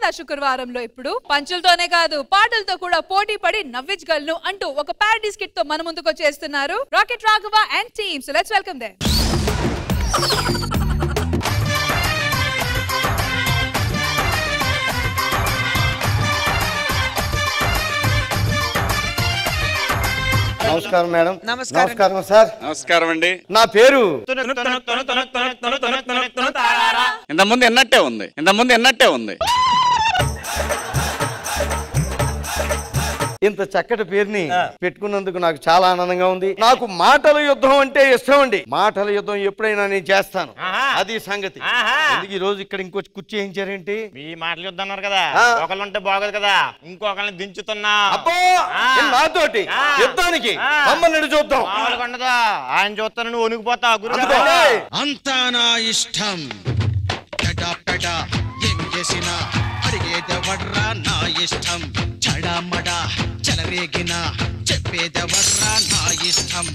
సందా శుక్రవారంలో ఇప్పుడు పంచులతోనే కాదు పాటలతో కూడా పోటీ పడి నవ్వించగలను అంటూ ఒక ప్యారడీ స్కిట్ తో మన ముందుకు వచ్చేస్తున్నారు rocket Raghava and team. So let's welcome them. నమస్కారం మేడం. నమస్కారం సార్. నమస్కారం అండి. నా పేరు ఇంతకుముందు ఎన్నట్టే ఉంది. ఇంత చక్కటి పేరుని పెట్టుకున్నందుకు నాకు చాలా ఆనందంగా ఉంది. నాకు మాటల యుద్ధం అంటే ఇష్టం అండి. మాటల యుద్ధం ఎప్పుడైనా నేను చేస్తాను, అది సంగతి. ఈ రోజు ఇక్కడ ఇంకో కుర్చీ వేయించారేంటి? మీ మాటలు యుద్ధం అన్నారు కదా, ఒకళ్ళు ఉంటే బాగోదు కదా, ఇంకొకరిని దించుతున్నా. అబ్బో నాతోటి యుద్ధానికి అమ్మని చూద్దాం. ఉండదా ఆయన చూస్తాను, నువ్వు వణికిపోతా. గురు అంతా నా ఇష్టం, ఏం చేసినా అడిగేదెవర్రా నా ఇష్టం, చడామడా చెలరేగినా చెప్పేదెవర్రా నా ఇష్టం.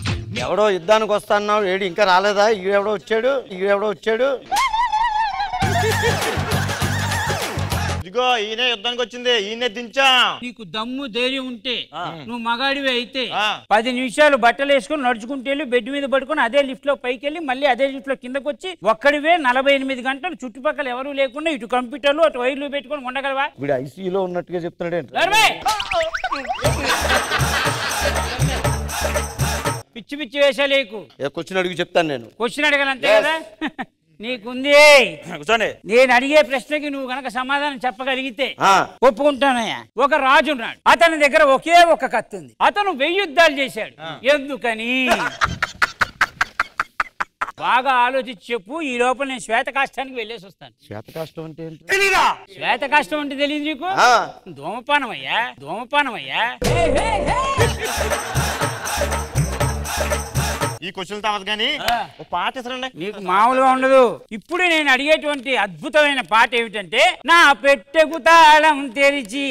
ఎవడో యుద్ధానికి వస్తా అన్నావు, ఏడు ఇంకా రాలేదా? ఈడెవడో వచ్చాడు. ఇదిగో ఈయనే యుద్ధానికి వచ్చింది, ఈయనే దించా. నీకు దమ్ము ధైర్యం ఉంటే నువ్వు మగాడివి అయితే 10 నిమిషాలు బట్టలు వేసుకుని నడుచుకుంటూ వెళ్ళి బెడ్ మీద పడుకుని అదే లిఫ్ట్ లో పైకి వెళ్ళి మళ్ళీ అదే లిఫ్ట్ లో కిందకు వచ్చి ఒక్కడివే 48 గంటలు చుట్టుపక్కల ఎవరు లేకుండా ఇటు కంప్యూటర్లు అటు వైర్లు పెట్టుకుని ఉండగలవా? వీడు ఐసీయూలో ఉన్నట్టుగా చెప్తున్నాడు. పిచ్చి పిచ్చి వేసాలేకు. క్వశ్చన్ అడిగి చెప్తాను నేను. క్వశ్చన్ అడగాలంతే కదా నీకుంది. నేను అడిగే ప్రశ్నకి నువ్వు గనక సమాధానం చెప్పగలిగితే ఒప్పుకుంటానయ్యా. ఒక రాజు ఉన్నాడు, అతని దగ్గర ఒకే ఒక కత్తి ఉంది. అతను 1000 యుద్ధాలు చేశాడు. ఎందుకని? బాగా ఆలోచించి చెప్పు, ఈ లోపల నేను శ్వేతకాష్టానికి వెళ్ళేసి వస్తాను. శ్వేతకాష్టం అంటే ఏంటి? శ్వేతకాష్టం అంటే తెలియదు నీకు? ధూమపానమయ్యా. ఈ క్వశ్చన్ తావదు కానీ పాట ఇసరండి. నీకు మామూలుగా ఉండదు. ఇప్పుడు నేను అడిగేటువంటి అద్భుతమైన పాట ఏమిటంటే, నా పెట్టెకు తాళం తెరిచి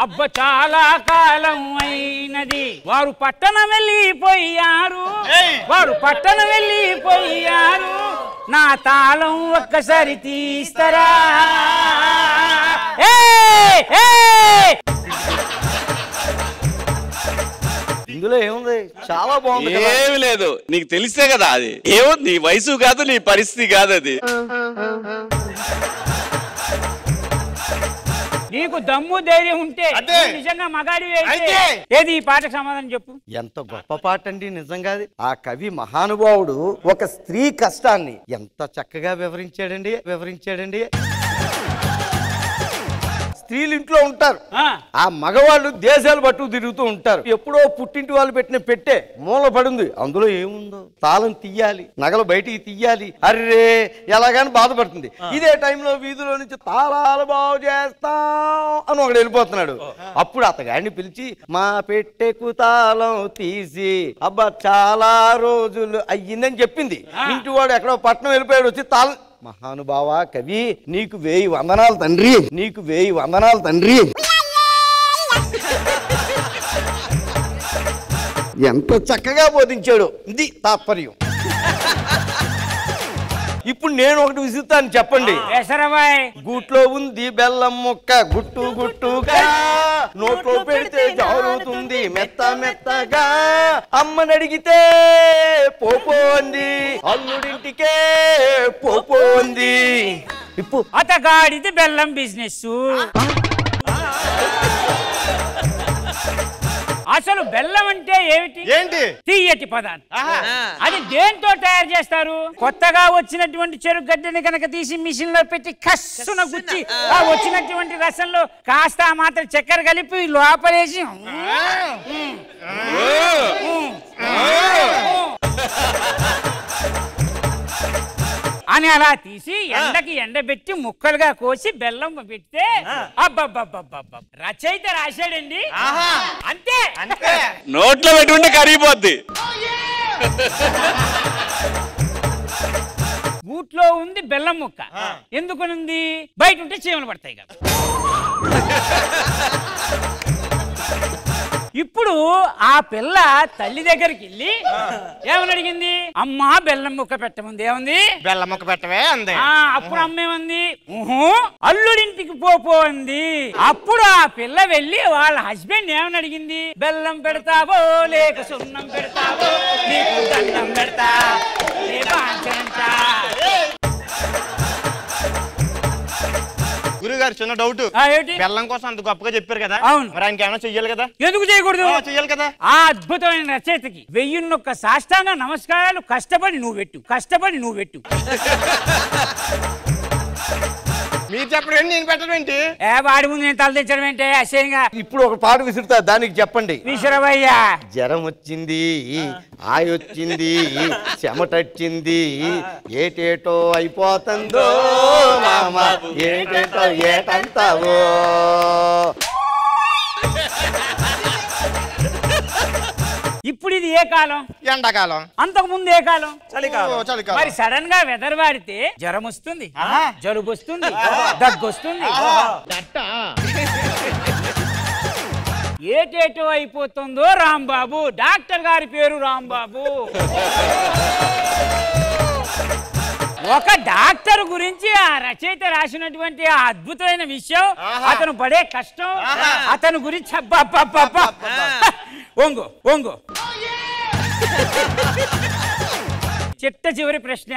అబ్బ చాలా కాలం అయినది. వారు పట్టణం వెళ్ళిపోయారు, నా తాళం ఒక్కసారి తీస్తారా? ఇందులో ఏముంది? చాలా బాగుంది. ఏమి లేదు, నీకు తెలిసే కదా. అది ఏముంది, నీ వయసు కాదు, నీ పరిస్థితి కాదు. అది నీకు దమ్ము ధైర్యం ఉంటే నిజంగా మగాడివి అయితే ఏది ఈ పాటకు సమాధానం చెప్పు. ఎంత గొప్ప పాట అండి నిజంగా. ఆ కవి మహానుభావుడు ఒక స్త్రీ కష్టాన్ని ఎంత చక్కగా వివరించాడండి. స్త్రీలు ఇంట్లో ఉంటారు, ఆ మగవాళ్ళు దేశాలు పట్టు తిరుగుతూ ఉంటారు. ఎప్పుడో పుట్టింటి వాళ్ళు పెట్టిన పెట్టే మూల పడింది, అందులో ఏముందో తాళం తీయాలి, నగలు బయటికి తీయాలి. అర్రే ఎలాగని బాధపడుతుంది. ఇదే టైంలో వీధిలో నుంచి తాళాలు బాగు చేస్తాం అని ఒకడు వెళ్ళిపోతున్నాడు. అప్పుడు అతగాడిని పిలిచి మా పెట్టెకు తాళం తీసి అబ్బా చాలా రోజులు అయ్యిందని చెప్పింది. ఇంటి వాడు ఎక్కడో పట్నం వెళ్ళిపోయాడు, వచ్చి తాళం. మహానుభావ కవి, నీకు 1000 వందనాలు తండ్రి. ఎంత చక్కగా బోధించాడు. ఇది తాత్పర్యం. ఇప్పుడు నేను ఒకటి విసురుతాను, చెప్పండి. గూట్లో ఉంది బెల్లం ముక్క, గుట్టుగా నోట్లో పెడితే జారుతుంది మెత్తగా. అమ్మని అడిగితే పోపో అంది, అల్లుడింటికే పోపో అంది. ఇప్పుడు అతగాడిది బెల్లం బిజినెస్. అసలు బెల్లం అంటే ఏమిటి? తీయటి పదార్థం. అది దేంతో తయారు చేస్తారు? కొత్తగా వచ్చినటువంటి చెరుకు గడ్డని కనుక తీసి మిషన్ లో పెట్టి కస్సున గుచ్చి ఆ వచ్చినటువంటి రసంలో కాస్త మాత్రం చక్కెర కలిపి లోపలేసి అని అలా తీసి ఎండకి ఎండబెట్టి ముక్కలుగా కోసి బెల్లం పెడితే అబ్బబ్బబ్బబ్బబ్బ రచయిత రాశాడండి. అంతే, నోట్లో పెట్టుకుంటే కరిగిపోద్ది. గూట్లో ఉంది బెల్లం ముక్క, ఎందుకునుంది? బయట ఉంటే చీమలు పడతాయి కదా. ఇప్పుడు అప్పుడు ఆ పిల్ల తల్లి దగ్గరికి వెళ్ళి ఏమని అడిగింది? అమ్మా బెల్లం ముక్క పెట్టమంది. ఏముంది? బెల్లం ముక్క పెట్టవే అంది. అప్పుడు అమ్మేమంది? అల్లుడింటికి పోపో అంది. అప్పుడు ఆ పిల్ల వెళ్ళి వాళ్ళ హస్బెండ్ ఏమని అడిగింది? బెల్లం పెడతావో లేక సున్నం పెడతావో, నీకు దండం పెడతా గురుగారు చిన్న డౌట్. ఏమిటి? బెల్లం కోసం అంత గొప్పగా చెప్పారు కదా, అవును. మరి ఆయనకి ఏమైనా చెయ్యాలి కదా? ఎందుకు చేయకూడదు? చెయ్యాలి కదా. ఆ అద్భుతమైన రచయితకి 1001 సాష్టాంగ నమస్కారాలు కష్టపడి నువ్వు పెట్టు. మీరు చెప్పడం ఏంటి, నేను పెట్టడం ఏంటి? వాడి ముందు నేను తలదించడం ఏంటి అసహ్యంగా? ఇప్పుడు ఒక పాట విసురుతా, దానికి చెప్పండి. విసురవయ్యా. జ్వరం వచ్చింది, ఆయొచ్చింది, చెమటొచ్చింది, ఏటేటో అయిపోతుందో మామ, ఏటేటో ఏటంతావో. ఇప్పుడు ఇది ఏ కాలం? ఎండాకాలం. అంతకు ముందు ఏ కాలం? చలికాలం. మరి సడన్ గా వెదర్ వాడితే జ్వరం వస్తుంది, జలుబు వస్తుంది, దగ్గు వస్తుంది, ఏటేటో అయిపోతుందో రాంబాబు. డాక్టర్ గారి పేరు రాంబాబు. ఒక డాక్టర్ గురించి ఆ రచయిత రాసినటువంటి ఆ అద్భుతమైన విషయం, అతను పడే కష్టం, అతను గురించి ఒంగు చిట్ట చివరి ప్రశ్న.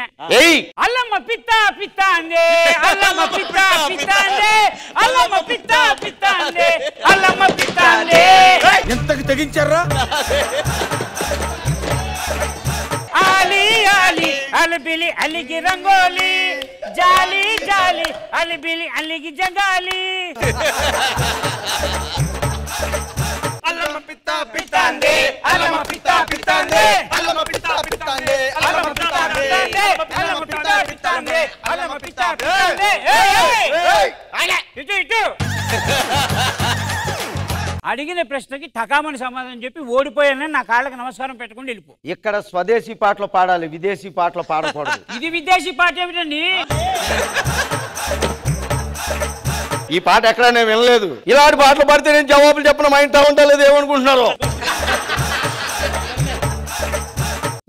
అల్లమ్మ పిత్త అందే, అల్లమ్మ పిత్త అందే, అల్లమ్మ పిత్త అందే, అల్లమ్మ పిత్త అందే. ఎంతకు తెగించారా? ఆలి ఆలి అలిబిలి అలిగి రంగోలి, జాలి జాలి అలిబిలి అలిగి జగాలి. అల్లమ్మ పిత్త అందే, అల్లమ్మ పిత్త అందే, అల్లమ్మ పిత్త అందే, అల్లమ్మ పిత్త అందే, అల్లమ్మ పిత్త అందే, అల్లమ్మ పిత్త అందే. ఇటు అడిగిన ప్రశ్నకి టకామని సమాధానం చెప్పి ఓడిపోయానని నా కాళ్ళకి నమస్కారం పెట్టుకుని వెళ్ళిపో. ఇక్కడ స్వదేశీ పాటలు పాడాలి, విదేశీ పాటలు పాడకూడదు. ఇది విదేశీ పాట ఏమిటండి? ఈ పాట ఎక్కడ నేను వినలేదు. ఇలాంటి పాటలు పాడితే నేను జవాబులు చెప్పిన మా ఇంట ఉండలేదు, ఏమనుకుంటున్నారు?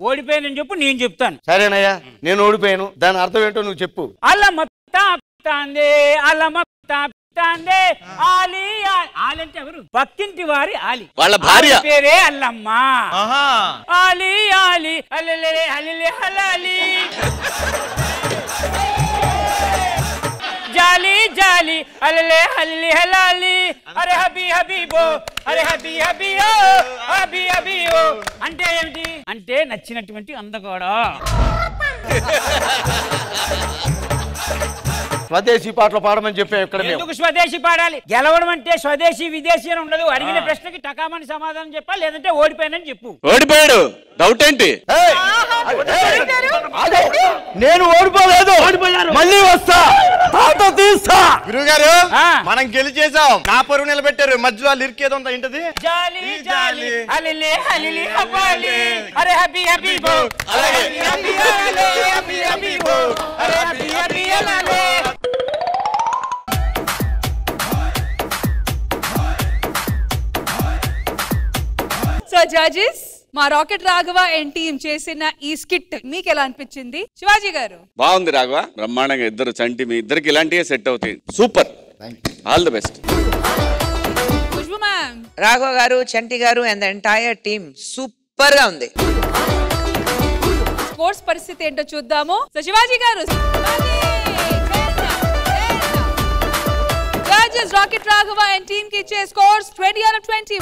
ఓడిపోయానని చెప్పు, నేను చెప్తాను. సరేనయ్యా, నేను ఓడిపోయాను, దాని అర్థం ఏంటో నువ్వు చెప్పు. అల్లమ్మ పిత్తాందే, అల్లమ్మ పిత్తాందే, ఆలి ఆలంటే ఎవరు? పక్కింటి వారి ఆలి, వాళ్ళ భార్య పేరే అల్లమ్మ. ఆలి ఆలి అల్లెలే అల్లెలే హలాలి, జాలి జాలి అల్లెలే హల్లెలే హలాలి. అరే హబీ హబీబో, అరే హబీ హబీయో, హబీ హబీయో అంటే ఏమిటి? అంటే నచ్చినటువంటి అందగాడా. స్వదేశీ పాటలు పాడమని చెప్పాం. ఇక్కడ ఎందుకు స్వదేశీ పాడాలి? గెలవడం అంటే స్వదేశీ విదేశీ అని ఉండదు. అడిగిన ప్రశ్నకి టకామని సమాధానం చెప్పాలి, లేదంటే ఓడిపోయానని చెప్పు. ఓడిపోయాడు, డౌట్ ఏంటి? నేను ఓడిపోలేదు, మళ్ళీ వస్తా, తాత తీస్తా. గురుగారు మనం గెలిచేసాం, నా పరువు నిలబెట్టారు. మధ్యలో లిరికేదో ఏంటది? జాలి జాలి అలిలే అలిలి హబాలి, అరే హబీ హబీబో, అరే హబీ హబీబో, అరే హబీ హబీబో. సో జడ్జెస్, మా రాకెట్ రాఘవ అండ్ టీమ్ చేసిన ఈ స్కిట్ మీకు ఎలా అనిపించింది? శివాజీ గారు. బాగుంది రాఘవ, బ్రహ్మాండంగా. ఇద్దరు చంటి, మీ ఇద్దరికి ఇలాంటివే సెట్ అవుతాయి. Super, all the best. Raghava గారు, చంటి గారు and the entire team super గా ఉంది. స్పోర్ట్స్ పరిస్థితి ఏంటో చూద్దాము. సో శివాజీ గారు, judges rocket Raghava and team కి ఇచ్చే స్కోర్స్ 20/20.